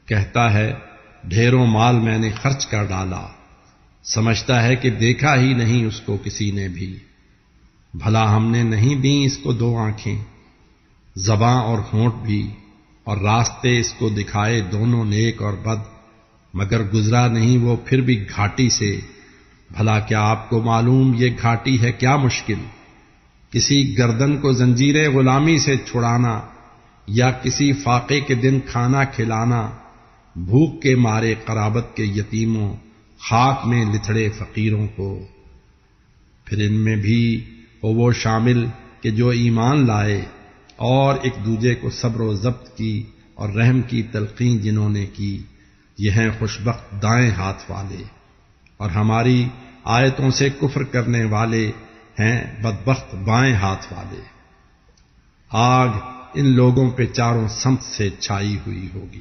کہتا ہے ڈھیروں مال میں نے خرچ کر ڈالا، سمجھتا ہے کہ دیکھا ہی نہیں اس کو کسی نے بھی۔ بھلا ہم نے نہیں دیں اس کو دو آنکھیں، زباں اور ہونٹ بھی، اور راستے اس کو دکھائے دونوں نیک اور بد، مگر گزرا نہیں وہ پھر بھی گھاٹی سے۔ بھلا کیا آپ کو معلوم یہ گھاٹی ہے کیا مشکل؟ کسی گردن کو زنجیر غلامی سے چھڑانا، یا کسی فاقے کے دن کھانا کھلانا، بھوک کے مارے قرابت کے یتیموں، خاک میں لتھڑے فقیروں کو۔ پھر ان میں بھی ہو وہ شامل کہ جو ایمان لائے اور ایک دوجے کو صبر و ضبط کی اور رحم کی تلقین جنہوں نے کی، یہ ہیں خوشبخت دائیں ہاتھ والے، اور ہماری آیتوں سے کفر کرنے والے ہیں بدبخت بائیں ہاتھ والے۔ آگ ان لوگوں پہ چاروں سمت سے چھائی ہوئی ہوگی۔